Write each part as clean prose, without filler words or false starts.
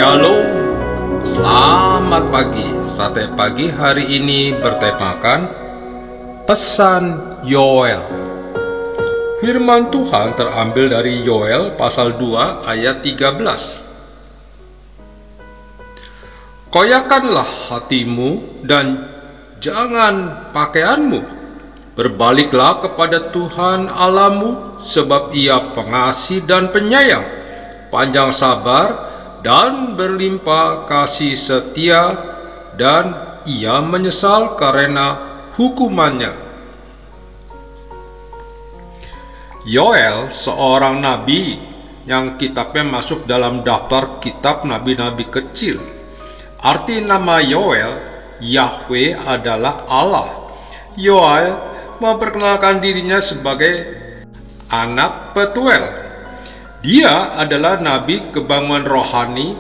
Shalom, selamat pagi. Sate pagi hari ini bertemakan pesan Yoel. Firman Tuhan terambil dari Yoel pasal 2 ayat 13. Koyakanlah hatimu dan jangan pakaianmu. Berbaliklah kepada Tuhan Allahmu, sebab Ia pengasih dan penyayang, panjang sabar dan berlimpah kasih setia, dan Ia menyesal karena hukumannya. Yoel seorang nabi yang kitabnya masuk dalam daftar kitab nabi-nabi kecil. Arti nama Yoel, Yahweh adalah Allah. Yoel memperkenalkan dirinya sebagai anak Petuel. Dia adalah nabi kebangunan rohani,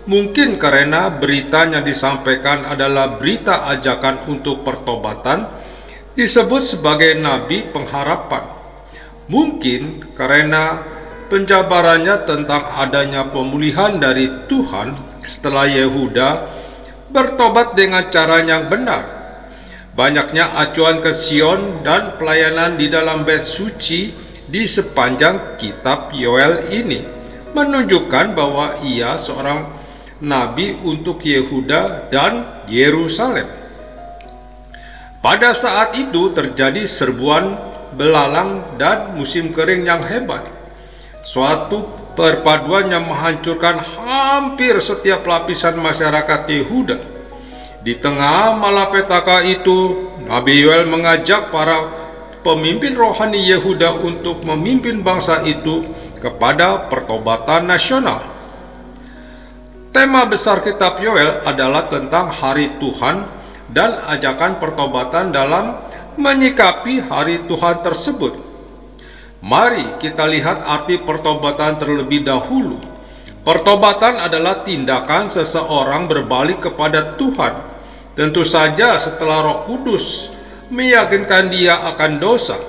mungkin karena berita yang disampaikan adalah berita ajakan untuk pertobatan, disebut sebagai nabi pengharapan. Mungkin karena penjabarannya tentang adanya pemulihan dari Tuhan setelah Yehuda bertobat dengan cara yang benar. Banyaknya acuan ke Sion dan pelayanan di dalam bait suci di sepanjang kitab Yoel ini menunjukkan bahwa ia seorang nabi untuk Yehuda dan Yerusalem. Pada saat itu terjadi serbuan belalang dan musim kering yang hebat, suatu perpaduan yang menghancurkan hampir setiap lapisan masyarakat Yehuda. Di tengah malapetaka itu, Nabi Yoel mengajak para pemimpin rohani Yehuda untuk memimpin bangsa itu kepada pertobatan nasional. Tema besar kitab Yoel adalah tentang hari Tuhan dan ajakan pertobatan dalam menyikapi hari Tuhan tersebut. Mari kita lihat arti pertobatan terlebih dahulu. Pertobatan adalah tindakan seseorang berbalik kepada Tuhan, tentu saja setelah Roh Kudus meyakinkan dia akan dosa.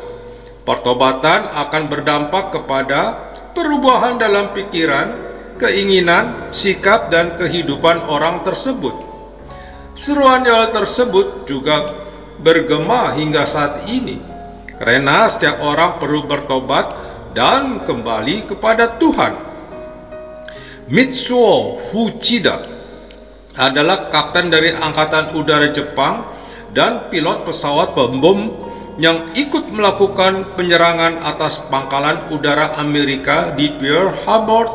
Pertobatan akan berdampak kepada perubahan dalam pikiran, keinginan, sikap, dan kehidupan orang tersebut. Seruan Yoel tersebut juga bergema hingga saat ini, karena setiap orang perlu bertobat dan kembali kepada Tuhan. Mitsuo Fuchida adalah kapten dari Angkatan Udara Jepang dan pilot pesawat pembom yang ikut melakukan penyerangan atas pangkalan udara Amerika di Pearl Harbor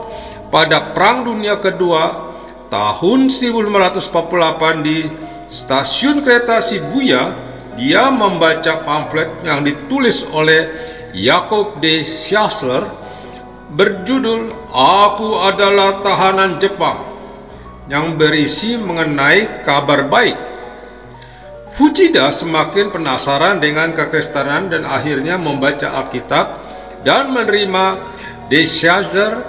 pada Perang Dunia Kedua tahun 1948 di stasiun kereta Shibuya. Dia membaca pamflet yang ditulis oleh Jacob de Schassler berjudul "Aku adalah Tahanan Jepang", yang berisi mengenai kabar baik. Fuchida semakin penasaran dengan kekristenan dan akhirnya membaca Alkitab dan menerima De Schazer,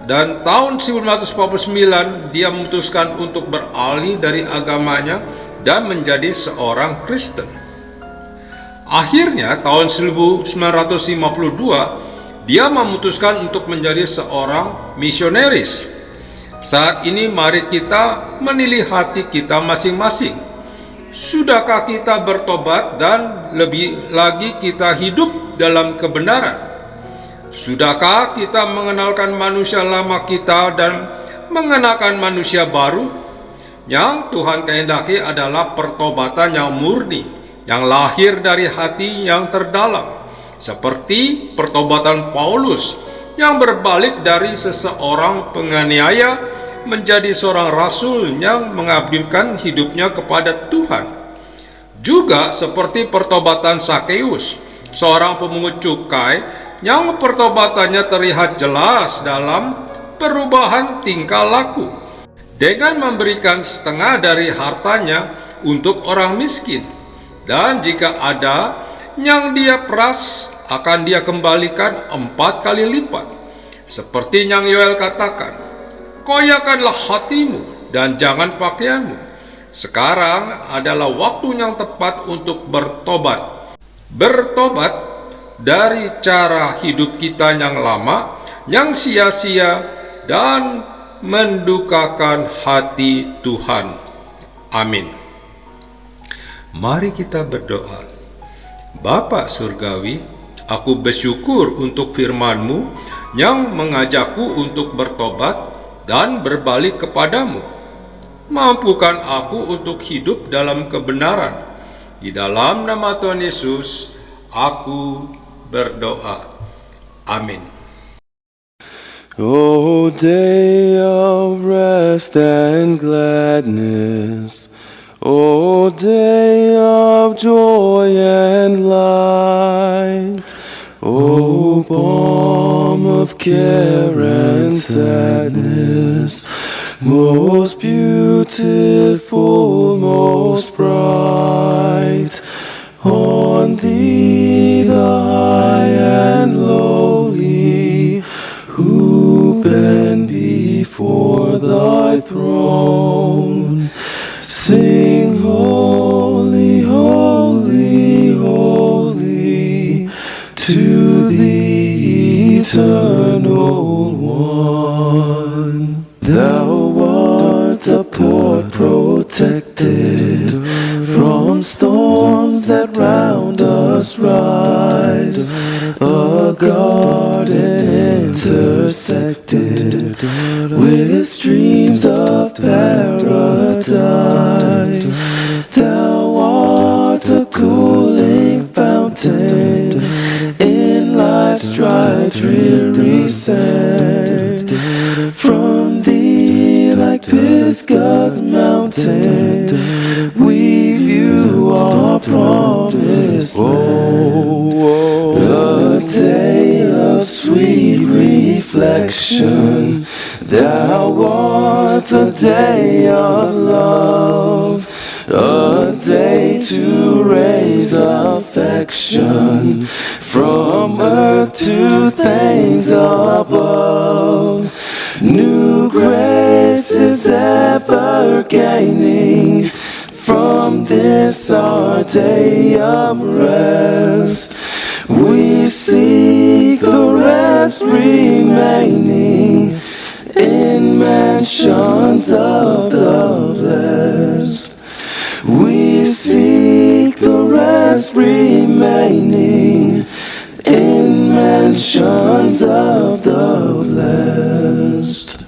dan tahun 1949 dia memutuskan untuk beralih dari agamanya dan menjadi seorang Kristen. Akhirnya tahun 1952 dia memutuskan untuk menjadi seorang misionaris. Saat ini mari kita menilai hati kita masing-masing. Sudahkah kita bertobat dan lebih lagi kita hidup dalam kebenaran? Sudahkah kita mengenalkan manusia lama kita dan mengenakan manusia baru? Yang Tuhan kehendaki adalah pertobatan yang murni, yang lahir dari hati yang terdalam, seperti pertobatan Paulus yang berbalik dari seseorang penganiaya menjadi seorang rasul yang mengabdikan hidupnya kepada Tuhan. Juga seperti pertobatan Sakeus, seorang pemungut cukai yang pertobatannya terlihat jelas dalam perubahan tingkah laku dengan memberikan setengah dari hartanya untuk orang miskin, dan jika ada yang dia peras akan dia kembalikan 4 kali lipat. Seperti yang Yoel katakan, koyakanlah hatimu dan jangan pakaianmu. Sekarang adalah waktu yang tepat untuk bertobat. Bertobat dari cara hidup kita yang lama, yang sia-sia, dan mendukakan hati Tuhan. Amin. Mari kita berdoa. Bapa Surgawi, aku bersyukur untuk firman-Mu yang mengajakku untuk bertobat dan berbalik kepadamu. Mampukan aku untuk hidup dalam kebenaran. Di dalam nama Tuhan Yesus, aku berdoa. Amin. O day of rest and gladness, O day of joy and light, O balm of care and sadness, most beautiful, most bright, on thee the high and lowly, who bend before thy throne, sing holy, holy, holy, to the eternal one. Thou art a port protected from storms that round us rise, a garden intersected with streams of paradise. Thou art a cooling fountain in life's dry, dreary sand. From thee, like Pisgah's mountain, we view our promised land. A day of sweet reflection, thou art a day of love, a day to raise affection from earth to things above. New grace is ever gaining from this our day of rest. We seek the rest remaining in mansions of the blessed. We seek the rest remaining in mansions of the blessed.